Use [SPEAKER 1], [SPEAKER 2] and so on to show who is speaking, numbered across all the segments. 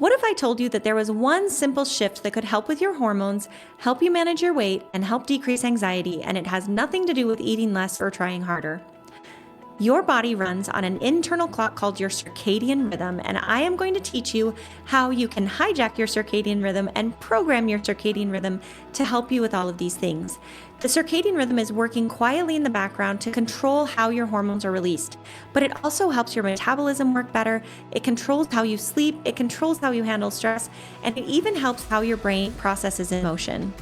[SPEAKER 1] What if I told you that there was one simple shift that could help with your hormones, help you manage your weight, and help decrease anxiety, and it has nothing to do with eating less or trying harder? Your body runs on an internal clock called your circadian rhythm, and I am going to teach you how you can hijack your circadian rhythm and program your circadian rhythm to help you with all of these things. The circadian rhythm is working quietly in the background to control how your hormones are released, but it also helps your metabolism work better. It controls how you sleep, it controls how you handle stress, and it even helps how your brain processes emotion.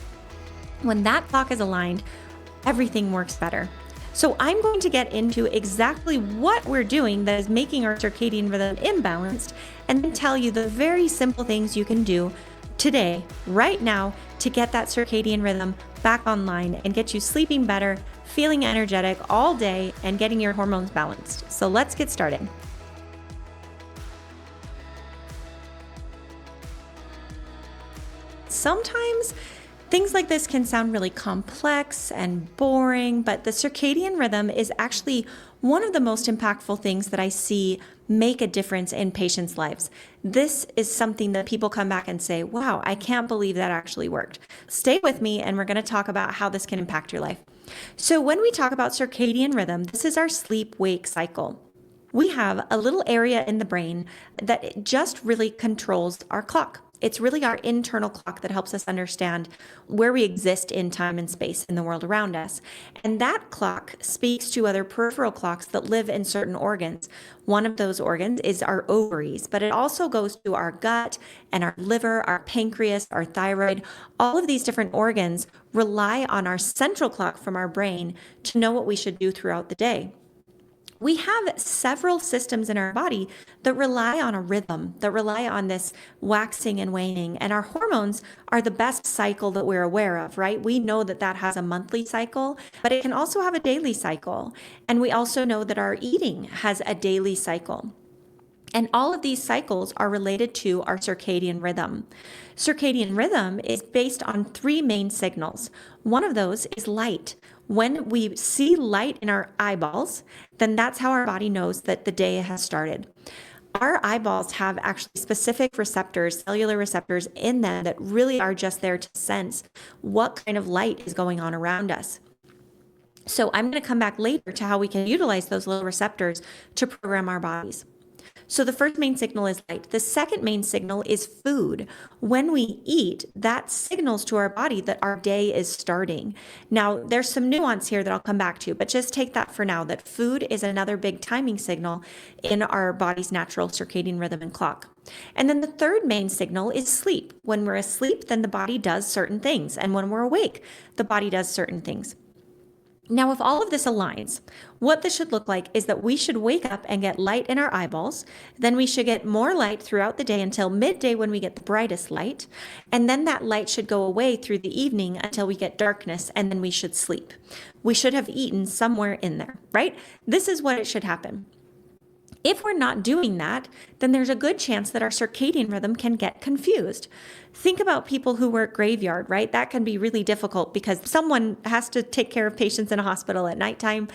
[SPEAKER 1] When that clock is aligned, everything works better. So I'm going to get into exactly what we're doing that is making our circadian rhythm imbalanced, and then tell you the very simple things you can do today, right now, to get that circadian rhythm back online and get you sleeping better, feeling energetic all day, and getting your hormones balanced. So let's get started. Sometimes things like this can sound really complex and boring, but the circadian rhythm is actually one of the most impactful things that I see make a difference in patients' lives. This is something that people come back and say, wow, I can't believe that actually worked. Stay with me and we're going to talk about how this can impact your life. So when we talk about circadian rhythm, this is our sleep-wake cycle. We have a little area in the brain that just really controls our clock. It's really our internal clock that helps us understand where we exist in time and space in the world around us. And that clock speaks to other peripheral clocks that live in certain organs. One of those organs is our ovaries, but it also goes to our gut and our liver, our pancreas, our thyroid. All of these different organs rely on our central clock from our brain to know what we should do throughout the day. We have several systems in our body that rely on a rhythm, that rely on this waxing and waning. And our hormones are the best cycle that we're aware of, right? We know that that has a monthly cycle, but it can also have a daily cycle. And we also know that our eating has a daily cycle. And all of these cycles are related to our circadian rhythm. Circadian rhythm is based on three main signals. One of those is light. When we see light in our eyeballs, then that's how our body knows that the day has started. Our eyeballs have actually specific receptors, cellular receptors in them that really are just there to sense what kind of light is going on around us. So I'm going to come back later to how we can utilize those little receptors to program our bodies. So the first main signal is light. The second main signal is food. When we eat, that signals to our body that our day is starting. Now, there's some nuance here that I'll come back to, but just take that for now, that food is another big timing signal in our body's natural circadian rhythm and clock. And then the third main signal is sleep. When we're asleep, then the body does certain things. And when we're awake, the body does certain things. Now, if all of this aligns, what this should look like is that we should wake up and get light in our eyeballs. Then we should get more light throughout the day until midday when we get the brightest light. And then that light should go away through the evening until we get darkness, and then we should sleep. We should have eaten somewhere in there, right? This is what it should happen. If we're not doing that, then there's a good chance that our circadian rhythm can get confused. Think about people who work graveyard, right? That can be really difficult because someone has to take care of patients in a hospital at nighttime.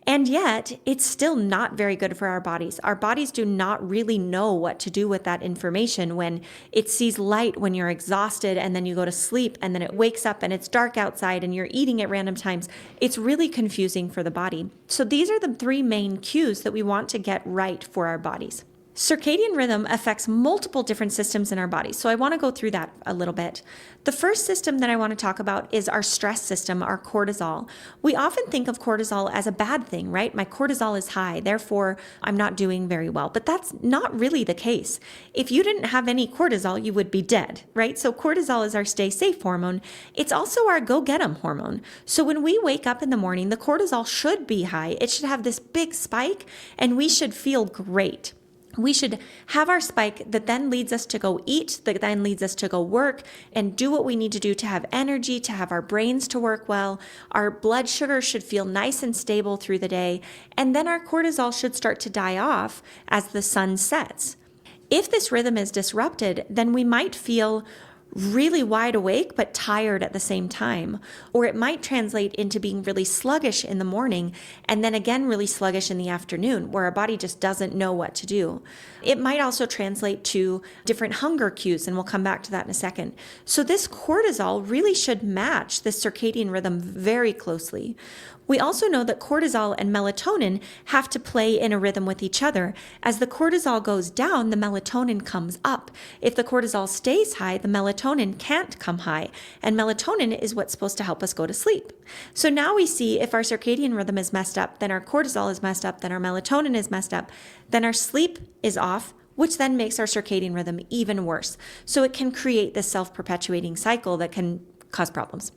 [SPEAKER 1] And yet, it's still not very good for our bodies. Our bodies do not really know what to do with that information when it sees light when you're exhausted and then you go to sleep and then it wakes up and it's dark outside and you're eating at random times. It's really confusing for the body. So these are the three main cues that we want to get right for our bodies. Circadian rhythm affects multiple different systems in our body. So I want to go through that a little bit. The first system that I want to talk about is our stress system, our cortisol. We often think of cortisol as a bad thing, right? My cortisol is high, therefore I'm not doing very well. But that's not really the case. If you didn't have any cortisol, you would be dead, right? So cortisol is our stay safe hormone. It's also our go get 'em hormone. So when we wake up in the morning, the cortisol should be high. It should have this big spike and we should feel great. We should have our spike that then leads us to go eat, that then leads us to go work and do what we need to do to have energy, to have our brains to work well. Our blood sugar should feel nice and stable through the day. And then our cortisol should start to die off as the sun sets. If this rhythm is disrupted, then we might feel really wide awake but tired at the same time. Or it might translate into being really sluggish in the morning and then again really sluggish in the afternoon, where our body just doesn't know what to do. It might also translate to different hunger cues, and we'll come back to that in a second. So this cortisol really should match the circadian rhythm very closely. We also know that cortisol and melatonin have to play in a rhythm with each other. As the cortisol goes down, the melatonin comes up. If the cortisol stays high, the melatonin can't come high. And melatonin is what's supposed to help us go to sleep. So now we see if our circadian rhythm is messed up, then our cortisol is messed up, then our melatonin is messed up, then our sleep is off, which then makes our circadian rhythm even worse. So it can create this self-perpetuating cycle that can cause problems.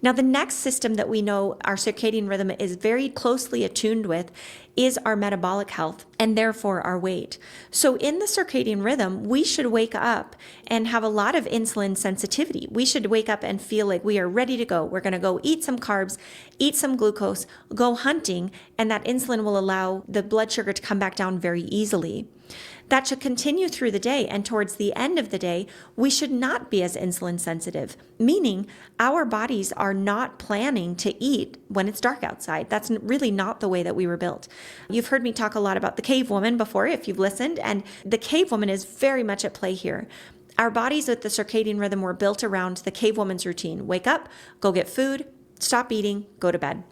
[SPEAKER 1] Now, the next system that we know our circadian rhythm is very closely attuned with is our metabolic health and therefore our weight. So in the circadian rhythm, we should wake up and have a lot of insulin sensitivity. We should wake up and feel like we are ready to go. We're going to go eat some carbs, eat some glucose, go hunting, and that insulin will allow the blood sugar to come back down very easily. That should continue through the day, and towards the end of the day, we should not be as insulin sensitive, meaning our bodies are not planning to eat when it's dark outside. That's really not the way that we were built. You've heard me talk a lot about the cave woman before, if you've listened, and the cave woman is very much at play here. Our bodies with the circadian rhythm were built around the cave woman's routine. Wake up, go get food, stop eating, go to bed.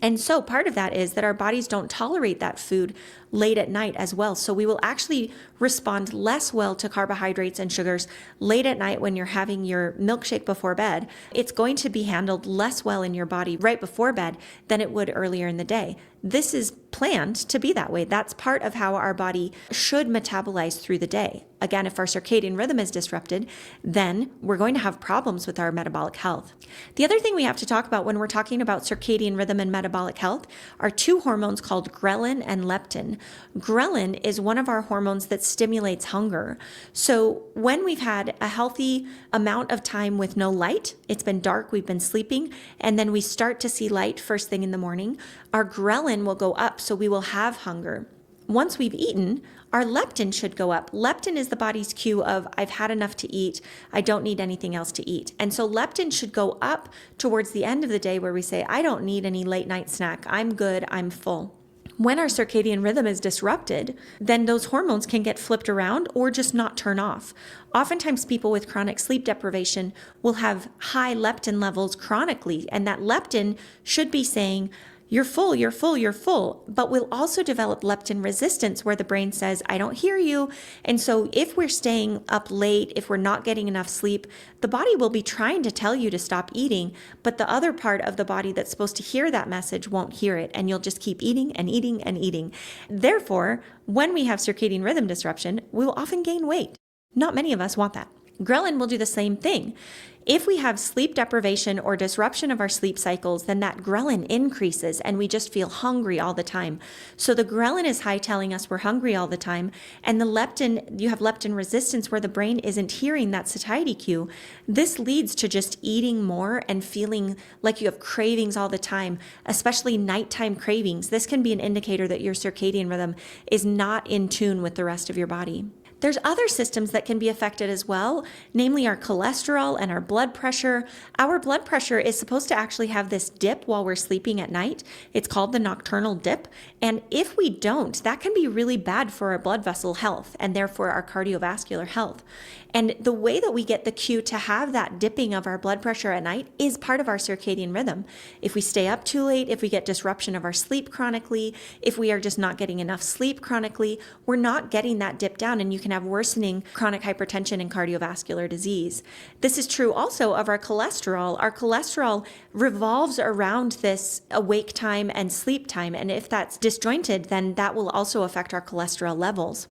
[SPEAKER 1] And so part of that is that our bodies don't tolerate that food late at night as well. So we will actually respond less well to carbohydrates and sugars late at night when you're having your milkshake before bed. It's going to be handled less well in your body right before bed than it would earlier in the day. This is planned to be that way. That's part of how our body should metabolize through the day. Again, if our circadian rhythm is disrupted, then we're going to have problems with our metabolic health. The other thing we have to talk about when we're talking about circadian rhythm and metabolic health are two hormones called ghrelin and leptin. Ghrelin is one of our hormones that stimulates hunger. So when we've had a healthy amount of time with no light, it's been dark, we've been sleeping, and then we start to see light first thing in the morning, our ghrelin will go up, so we will have hunger. Once we've eaten, our leptin should go up. Leptin is the body's cue of, I've had enough to eat, I don't need anything else to eat. And so leptin should go up towards the end of the day where we say, I don't need any late night snack, I'm good, I'm full. When our circadian rhythm is disrupted, then those hormones can get flipped around or just not turn off. Oftentimes people with chronic sleep deprivation will have high leptin levels chronically, and that leptin should be saying, you're full, you're full, you're full, but we'll also develop leptin resistance where the brain says, I don't hear you. And so if we're staying up late, if we're not getting enough sleep, the body will be trying to tell you to stop eating, but the other part of the body that's supposed to hear that message won't hear it, and you'll just keep eating and eating and eating. Therefore, when we have circadian rhythm disruption, we will often gain weight. Not many of us want that. Ghrelin will do the same thing. If we have sleep deprivation or disruption of our sleep cycles, then that ghrelin increases and we just feel hungry all the time. So the ghrelin is high, telling us we're hungry all the time. And the leptin, you have leptin resistance where the brain isn't hearing that satiety cue. This leads to just eating more and feeling like you have cravings all the time, especially nighttime cravings. This can be an indicator that your circadian rhythm is not in tune with the rest of your body. There's other systems that can be affected as well, namely our cholesterol and our blood pressure. Our blood pressure is supposed to actually have this dip while we're sleeping at night. It's called the nocturnal dip. And if we don't, that can be really bad for our blood vessel health and therefore our cardiovascular health. And the way that we get the cue to have that dipping of our blood pressure at night is part of our circadian rhythm. If we stay up too late, if we get disruption of our sleep chronically, if we are just not getting enough sleep chronically, we're not getting that dip down, and you can have worsening chronic hypertension and cardiovascular disease. This is true also of our cholesterol. Our cholesterol revolves around this awake time and sleep time, and if that's disjointed, then that will also affect our cholesterol levels.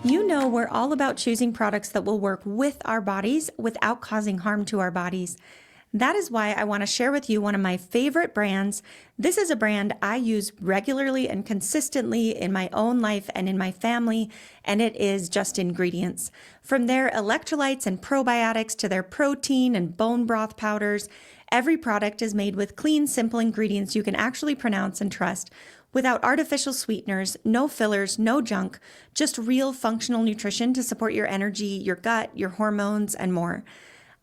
[SPEAKER 1] You know, we're all about choosing products that will work with our bodies without causing harm to our bodies. That is why I want to share with you one of my favorite brands. This is a brand I use regularly and consistently in my own life and in my family, and it is Just Ingredients. From their electrolytes and probiotics to their protein and bone broth powders, every product is made with clean, simple ingredients you can actually pronounce and trust. without artificial sweeteners, no fillers, no junk, just real functional nutrition to support your energy, your gut, your hormones, and more.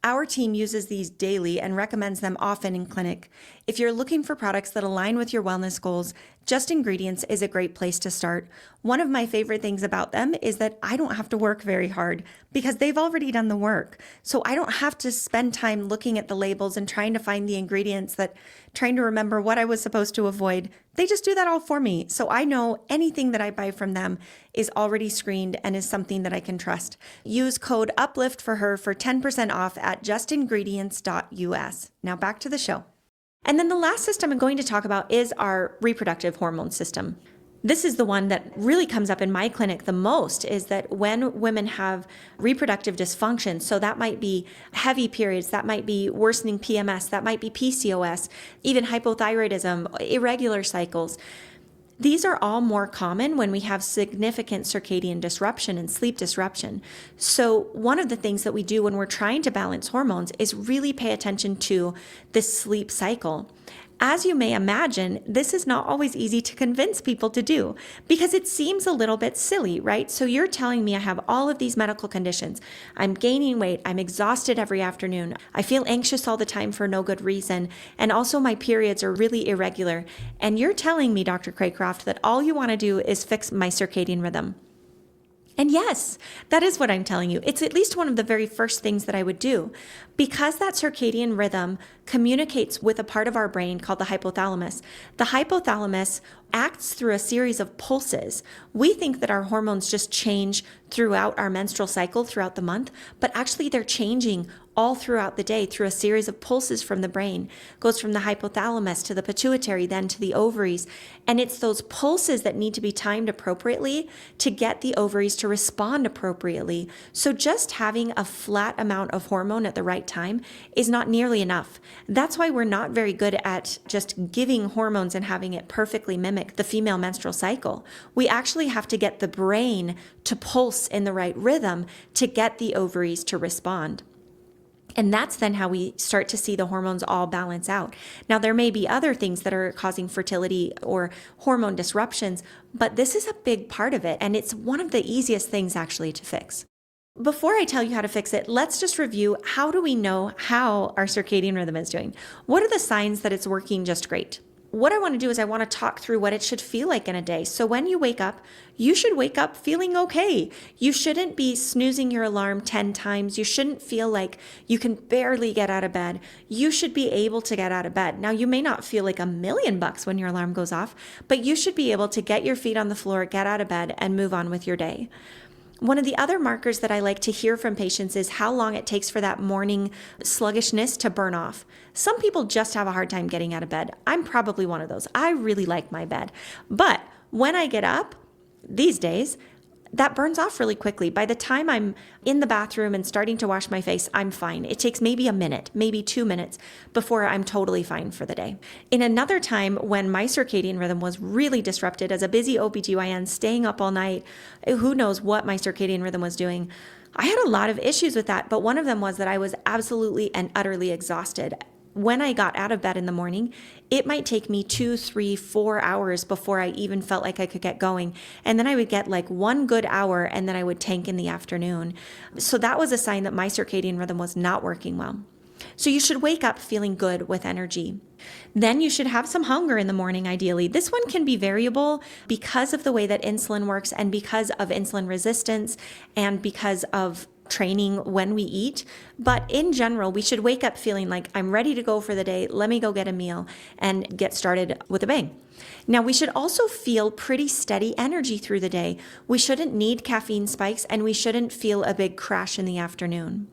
[SPEAKER 1] Our team uses these daily and recommends them often in clinic. If you're looking for products that align with your wellness goals, Just Ingredients is a great place to start. One of my favorite things about them is that I don't have to work very hard because they've already done the work. So I don't have to spend time looking at the labels and trying to find the ingredients, trying to remember what I was supposed to avoid. They just do that all for me. So I know anything that I buy from them is already screened and is something that I can trust. Use code Uplift for Her for 10% off at justingredients.us. Now back to the show. And then the last system I'm going to talk about is our reproductive hormone system. This is the one that really comes up in my clinic the most, is that when women have reproductive dysfunction, so that might be heavy periods, that might be worsening PMS, that might be PCOS, even hypothyroidism, irregular cycles. These are all more common when we have significant circadian disruption and sleep disruption. So one of the things that we do when we're trying to balance hormones is really pay attention to the sleep cycle. As you may imagine, this is not always easy to convince people to do because it seems a little bit silly, right? So you're telling me I have all of these medical conditions. I'm gaining weight. I'm exhausted every afternoon. I feel anxious all the time for no good reason. And also my periods are really irregular. And you're telling me, Dr. Cracroft, that all you want to do is fix my circadian rhythm. And yes, that is what I'm telling you. It's at least one of the very first things that I would do, because that circadian rhythm communicates with a part of our brain called the hypothalamus. The hypothalamus acts through a series of pulses. We think that our hormones just change throughout our menstrual cycle throughout the month, but actually they're changing all throughout the day through a series of pulses from the brain. It goes from the hypothalamus to the pituitary, then to the ovaries. And it's those pulses that need to be timed appropriately to get the ovaries to respond appropriately. So just having a flat amount of hormone at the right time is not nearly enough. That's why we're not very good at just giving hormones and having it perfectly mimic the female menstrual cycle. We actually have to get the brain to pulse in the right rhythm to get the ovaries to respond. And that's then how we start to see the hormones all balance out. Now, there may be other things that are causing fertility or hormone disruptions, but this is a big part of it. And it's one of the easiest things actually to fix. Before I tell you how to fix it, let's just review, how do we know how our circadian rhythm is doing? What are the signs that it's working just great? What I want to do is I want to talk through what it should feel like in a day. So when you wake up, you should wake up feeling okay. You shouldn't be snoozing your alarm 10 times. You shouldn't feel like you can barely get out of bed. You should be able to get out of bed. Now, you may not feel like $1,000,000 when your alarm goes off, but you should be able to get your feet on the floor, get out of bed, and move on with your day. One of the other markers that I like to hear from patients is how long it takes for that morning sluggishness to burn off. Some people just have a hard time getting out of bed. I'm probably one of those. I really like my bed. But when I get up these days, that burns off really quickly. By the time I'm in the bathroom and starting to wash my face, I'm fine. It takes maybe a minute, maybe 2 minutes before I'm totally fine for the day. In another time when my circadian rhythm was really disrupted as a busy OBGYN, staying up all night, who knows what my circadian rhythm was doing, I had a lot of issues with that. But one of them was that I was absolutely and utterly exhausted. When I got out of bed in the morning, it might take me 2, 3, 4 hours before I even felt like I could get going. And then I would get like 1 good hour and then I would tank in the afternoon. So that was a sign that my circadian rhythm was not working well. So you should wake up feeling good with energy. Then you should have some hunger in the morning, ideally. This one can be variable because of the way that insulin works and because of insulin resistance and because of training when we eat. But in general, we should wake up feeling like I'm ready to go for the day. Let me go get a meal and get started with a bang. Now, we should also feel pretty steady energy through the day. We shouldn't need caffeine spikes and we shouldn't feel a big crash in the afternoon.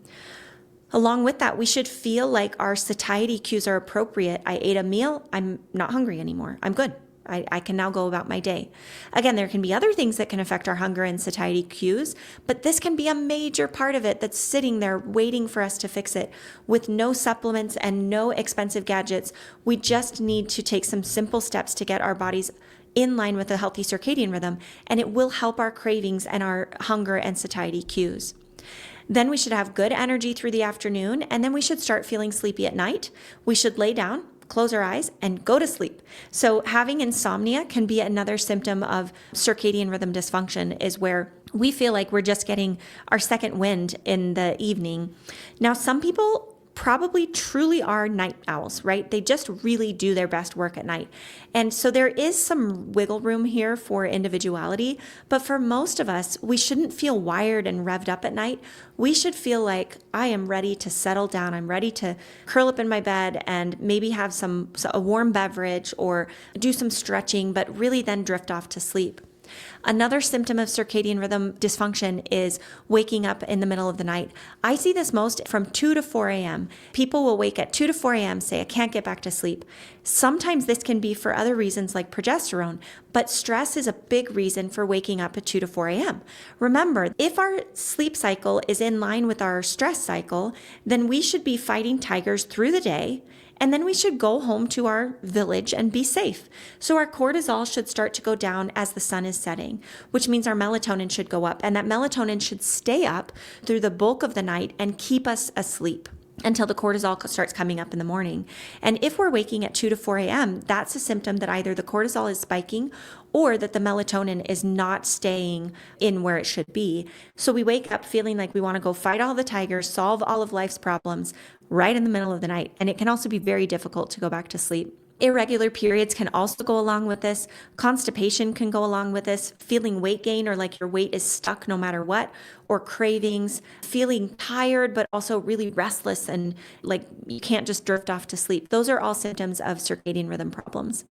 [SPEAKER 1] Along with that, we should feel like our satiety cues are appropriate. I ate a meal. I'm not hungry anymore. I'm good. I can now go about my day. Again, there can be other things that can affect our hunger and satiety cues, but this can be a major part of it that's sitting there waiting for us to fix it. With no supplements and no expensive gadgets, we just need to take some simple steps to get our bodies in line with a healthy circadian rhythm, and it will help our cravings and our hunger and satiety cues. Then we should have good energy through the afternoon, and then we should start feeling sleepy at night. We should lay down, close our eyes, and go to sleep. So having insomnia can be another symptom of circadian rhythm dysfunction, is where we feel like we're just getting our second wind in the evening. Now, some people probably truly are night owls, right? They just really do their best work at night. And so there is some wiggle room here for individuality, but for most of us, we shouldn't feel wired and revved up at night. We should feel like I am ready to settle down. I'm ready to curl up in my bed and maybe have a warm beverage or do some stretching, but really then drift off to sleep. Another symptom of circadian rhythm dysfunction is waking up in the middle of the night. I see this most from 2 to 4 a.m. People will wake at 2 to 4 a.m., say, I can't get back to sleep. Sometimes this can be for other reasons like progesterone, but stress is a big reason for waking up at 2 to 4 a.m. Remember, if our sleep cycle is in line with our stress cycle, then we should be fighting tigers through the day. And then we should go home to our village and be safe. So our cortisol should start to go down as the sun is setting, which means our melatonin should go up. And that melatonin should stay up through the bulk of the night and keep us asleep until the cortisol starts coming up in the morning. And if we're waking at 2 to 4 a.m., that's a symptom that either the cortisol is spiking or that the melatonin is not staying in where it should be. So we wake up feeling like we want to go fight all the tigers, solve all of life's problems right in the middle of the night. And it can also be very difficult to go back to sleep. Irregular periods can also go along with this. Constipation can go along with this. Feeling weight gain or like your weight is stuck no matter what, or cravings, feeling tired but also really restless and like you can't just drift off to sleep. Those are all symptoms of circadian rhythm problems.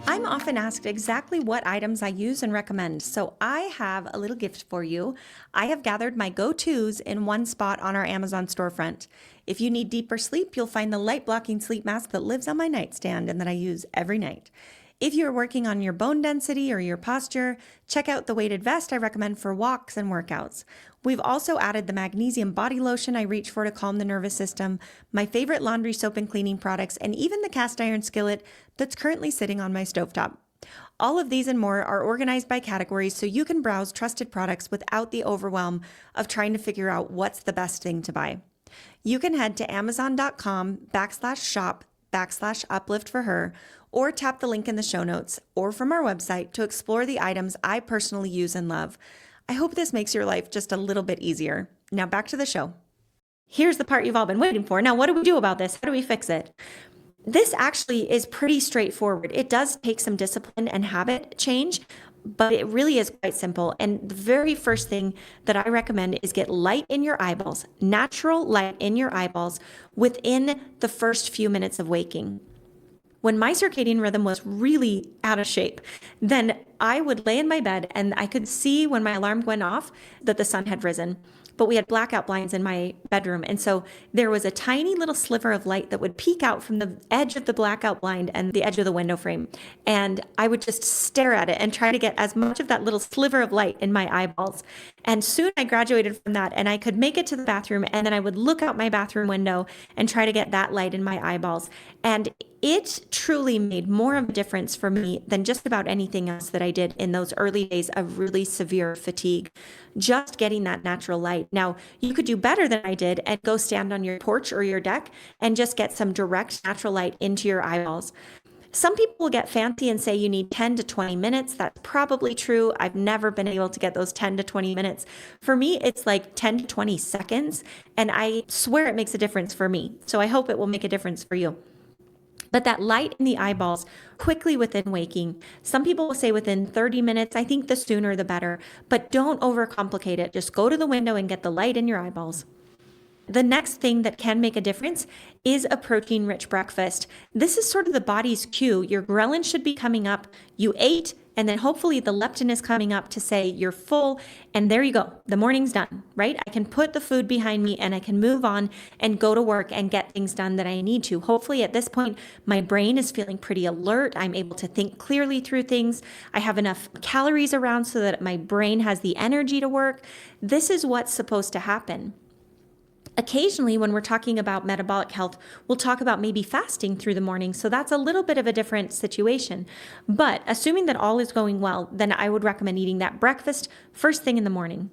[SPEAKER 1] I'm often asked exactly what items I use and recommend, so I have a little gift for you. I have gathered my go-tos in one spot on our Amazon storefront. If you need deeper sleep, you'll find the light-blocking sleep mask that lives on my nightstand and that I use every night. If you're working on your bone density or your posture, check out the weighted vest I recommend for walks and workouts. We've also added the magnesium body lotion I reach for to calm the nervous system, my favorite laundry soap and cleaning products, and even the cast iron skillet that's currently sitting on my stovetop. All of these and more are organized by categories so you can browse trusted products without the overwhelm of trying to figure out what's the best thing to buy. You can head to amazon.com/shop/uplift for her, or tap the link in the show notes or from our website to explore the items I personally use and love. I hope this makes your life just a little bit easier. Now back to the show. Here's the part you've all been waiting for. Now, what do we do about this? How do we fix it? This actually is pretty straightforward. It does take some discipline and habit change, but it really is quite simple. And the very first thing that I recommend is get light in your eyeballs, natural light in your eyeballs within the first few minutes of waking. When my circadian rhythm was really out of shape, then I would lay in my bed and I could see when my alarm went off that the sun had risen. But we had blackout blinds in my bedroom. And so there was a tiny little sliver of light that would peek out from the edge of the blackout blind and the edge of the window frame. And I would just stare at it and try to get as much of that little sliver of light in my eyeballs. And soon I graduated from that and I could make it to the bathroom. And then I would look out my bathroom window and try to get that light in my eyeballs. And it truly made more of a difference for me than just about anything else that I did in those early days of really severe fatigue. Just getting that natural light. Now, you could do better than I did and go stand on your porch or your deck and just get some direct natural light into your eyeballs. Some people will get fancy and say you need 10 to 20 minutes. That's probably true. I've never been able to get those 10 to 20 minutes. For me, it's like 10 to 20 seconds, and I swear it makes a difference for me. So I hope it will make a difference for you. But that light in the eyeballs quickly within waking, some people will say within 30 minutes. I think the sooner the better, but don't overcomplicate it. Just go to the window and get the light in your eyeballs. The next thing that can make a difference is a protein-rich breakfast. This is sort of the body's cue. Your ghrelin should be coming up. You ate, and then hopefully the leptin is coming up to say you're full, and there you go. The morning's done, right? I can put the food behind me and I can move on and go to work and get things done that I need to. Hopefully at this point, my brain is feeling pretty alert. I'm able to think clearly through things. I have enough calories around so that my brain has the energy to work. This is what's supposed to happen. Occasionally, when we're talking about metabolic health, we'll talk about maybe fasting through the morning. So that's a little bit of a different situation. But assuming that all is going well, then I would recommend eating that breakfast first thing in the morning.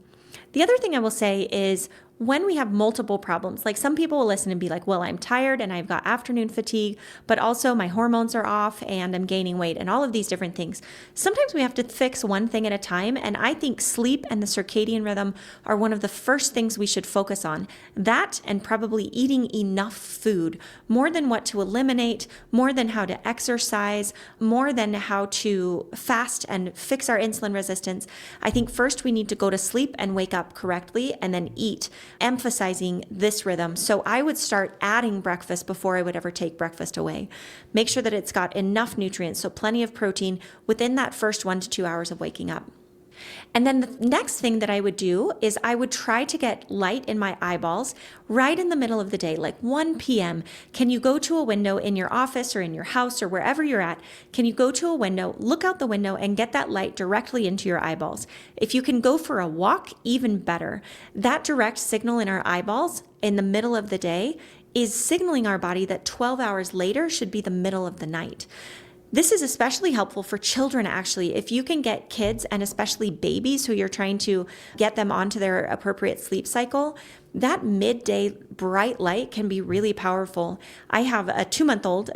[SPEAKER 1] The other thing I will say is when we have multiple problems, like some people will listen and be like, well, I'm tired and I've got afternoon fatigue, but also my hormones are off and I'm gaining weight and all of these different things. Sometimes we have to fix one thing at a time. And I think sleep and the circadian rhythm are one of the first things we should focus on. That and probably eating enough food, more than what to eliminate, more than how to exercise, more than how to fast and fix our insulin resistance. I think first we need to go to sleep and wake up correctly and then eat, emphasizing this rhythm. So I would start adding breakfast before I would ever take breakfast away. Make sure that it's got enough nutrients, so plenty of protein within that first 1 to 2 hours of waking up. And then the next thing that I would do is I would try to get light in my eyeballs right in the middle of the day, like 1 p.m. Can you go to a window in your office or in your house or wherever you're at? Can you go to a window, look out the window and get that light directly into your eyeballs? If you can go for a walk, even better. That direct signal in our eyeballs in the middle of the day is signaling our body that 12 hours later should be the middle of the night. This is especially helpful for children, actually. If you can get kids and especially babies who you're trying to get them onto their appropriate sleep cycle, that midday bright light can be really powerful. I have a two-month-old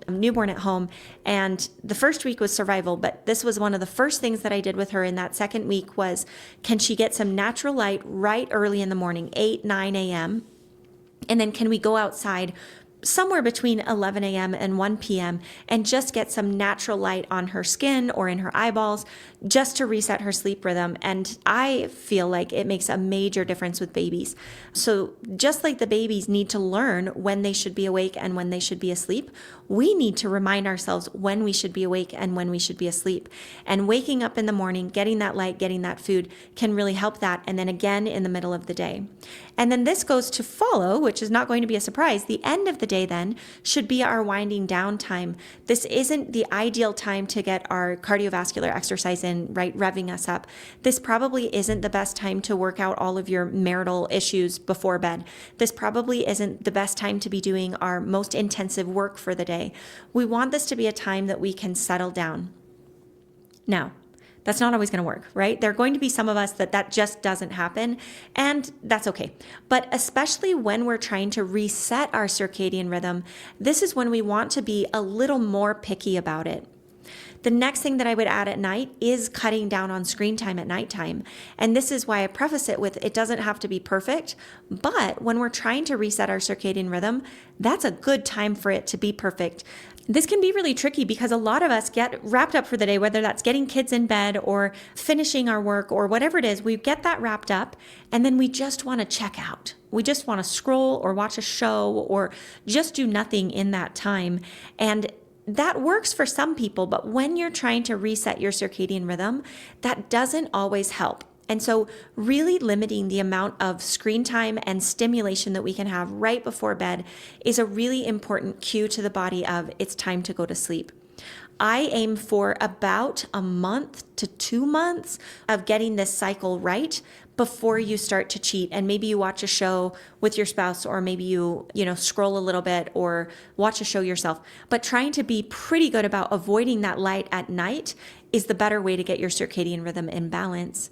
[SPEAKER 1] newborn at home, and the first week was survival, but this was one of the first things that I did with her in that second week was, can she get some natural light right early in the morning, 8, 9 a.m., and then can we go outside somewhere between 11 a.m. and 1 p.m. and just get some natural light on her skin or in her eyeballs just to reset her sleep rhythm. And I feel like it makes a major difference with babies. So just like the babies need to learn when they should be awake and when they should be asleep, we need to remind ourselves when we should be awake and when we should be asleep. And waking up in the morning, getting that light, getting that food can really help that. And then again in the middle of the day. And then this goes to follow, which is not going to be a surprise. The end of the day then should be our winding down time. This isn't the ideal time to get our cardiovascular exercise in, right, revving us up. This probably isn't the best time to work out all of your marital issues before bed. This probably isn't the best time to be doing our most intensive work for the day. We want this to be a time that we can settle down. Now, that's not always going to work, right? There are going to be some of us that just doesn't happen, and that's okay. But especially when we're trying to reset our circadian rhythm, this is when we want to be a little more picky about it. The next thing that I would add at night is cutting down on screen time at nighttime. And this is why I preface it with, it doesn't have to be perfect, but when we're trying to reset our circadian rhythm, that's a good time for it to be perfect. This can be really tricky because a lot of us get wrapped up for the day, whether that's getting kids in bed or finishing our work or whatever it is, we get that wrapped up and then we just want to check out. We just want to scroll or watch a show or just do nothing in that time. And that works for some people, but when you're trying to reset your circadian rhythm, that doesn't always help. And so really limiting the amount of screen time and stimulation that we can have right before bed is a really important cue to the body of it's time to go to sleep. I aim for about a month to 2 months of getting this cycle right before you start to cheat. And maybe you watch a show with your spouse, or maybe you scroll a little bit or watch a show yourself. But trying to be pretty good about avoiding that light at night is the better way to get your circadian rhythm in balance.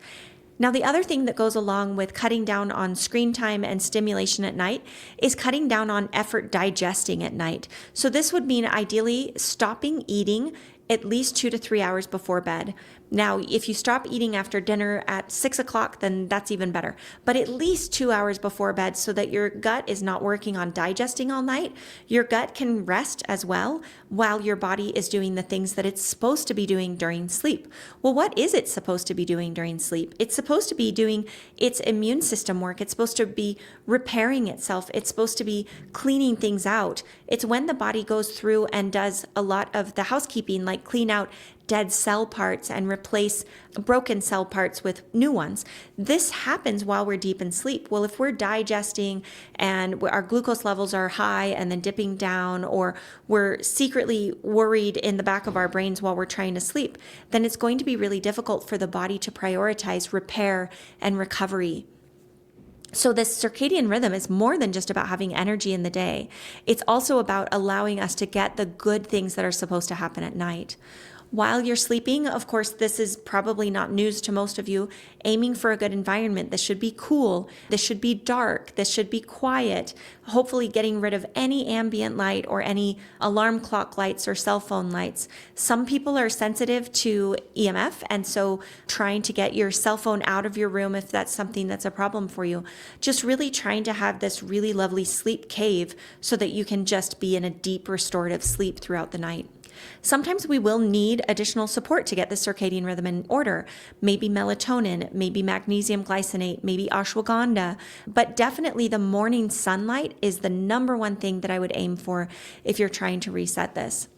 [SPEAKER 1] Now, the other thing that goes along with cutting down on screen time and stimulation at night is cutting down on effort digesting at night. So this would mean ideally stopping eating at least 2 to 3 hours before bed. Now, if you stop eating after dinner at 6 o'clock, then that's even better. But at least 2 hours before bed so that your gut is not working on digesting all night. Your gut can rest as well while your body is doing the things that it's supposed to be doing during sleep. Well, what is it supposed to be doing during sleep? It's supposed to be doing its immune system work. It's supposed to be repairing itself. It's supposed to be cleaning things out. It's when the body goes through and does a lot of the housekeeping, like clean out dead cell parts and replace broken cell parts with new ones. This happens while we're deep in sleep. Well, if we're digesting and our glucose levels are high and then dipping down, or we're secretly worried in the back of our brains while we're trying to sleep, then it's going to be really difficult for the body to prioritize repair and recovery. So this circadian rhythm is more than just about having energy in the day. It's also about allowing us to get the good things that are supposed to happen at night. While you're sleeping, of course, this is probably not news to most of you, aiming for a good environment. This should be cool. This should be dark. This should be quiet. Hopefully getting rid of any ambient light or any alarm clock lights or cell phone lights. Some people are sensitive to EMF, and so trying to get your cell phone out of your room if that's something that's a problem for you. Just really trying to have this really lovely sleep cave so that you can just be in a deep restorative sleep throughout the night. Sometimes we will need additional support to get the circadian rhythm in order. Maybe melatonin, maybe magnesium glycinate, maybe ashwagandha, but definitely the morning sunlight is the number one thing that I would aim for if you're trying to reset this.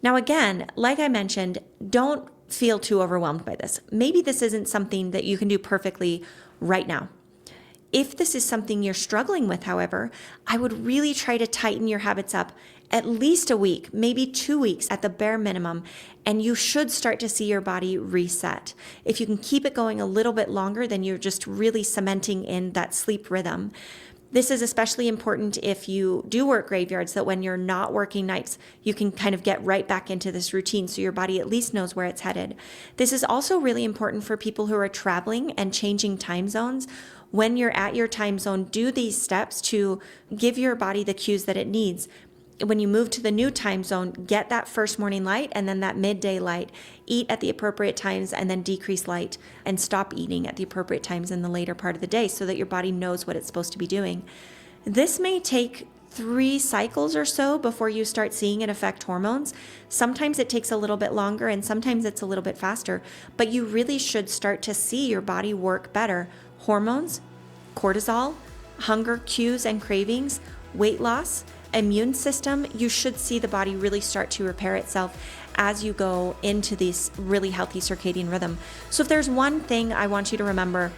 [SPEAKER 1] Now again, like I mentioned, don't feel too overwhelmed by this. Maybe this isn't something that you can do perfectly right now. If this is something you're struggling with, however, I would really try to tighten your habits up at least a week, maybe 2 weeks at the bare minimum, and you should start to see your body reset. If you can keep it going a little bit longer, then you're just really cementing in that sleep rhythm. This is especially important if you do work graveyards, that when you're not working nights, you can kind of get right back into this routine so your body at least knows where it's headed. This is also really important for people who are traveling and changing time zones. When you're at your time zone, do these steps to give your body the cues that it needs. When you move to the new time zone, get that first morning light and then that midday light. Eat at the appropriate times and then decrease light, and stop eating at the appropriate times in the later part of the day so that your body knows what it's supposed to be doing. This may take 3 cycles or so before you start seeing it affect hormones. Sometimes it takes a little bit longer and sometimes it's a little bit faster, but you really should start to see your body work better. Hormones, cortisol, hunger cues and cravings, weight loss, immune system, you should see the body really start to repair itself as you go into this really healthy circadian rhythm. So if there's one thing I want you to remember,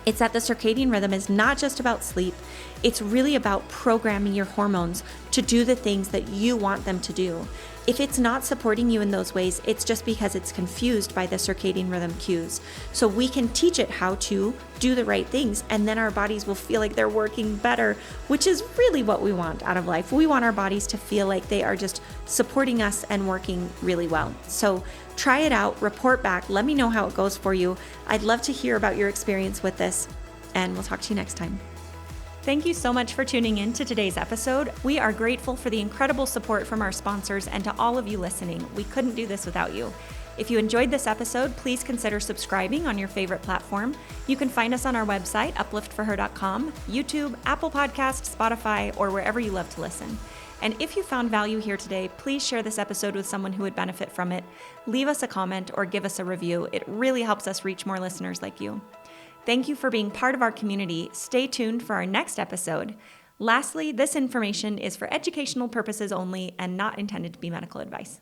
[SPEAKER 1] it's that the circadian rhythm is not just about sleep. It's really about programming your hormones to do the things that you want them to do. If it's not supporting you in those ways, it's just because it's confused by the circadian rhythm cues. So we can teach it how to do the right things, and then our bodies will feel like they're working better, which is really what we want out of life. We want our bodies to feel like they are just supporting us and working really well. So try it out, report back, let me know how it goes for you. I'd love to hear about your experience with this, and we'll talk to you next time. Thank you so much for tuning in to today's episode. We are grateful for the incredible support from our sponsors and to all of you listening. We couldn't do this without you. If you enjoyed this episode, please consider subscribing on your favorite platform. You can find us on our website, upliftforher.com, YouTube, Apple Podcasts, Spotify, or wherever you love to listen. And if you found value here today, please share this episode with someone who would benefit from it. Leave us a comment or give us a review. It really helps us reach more listeners like you. Thank you for being part of our community. Stay tuned for our next episode. Lastly, this information is for educational purposes only and not intended to be medical advice.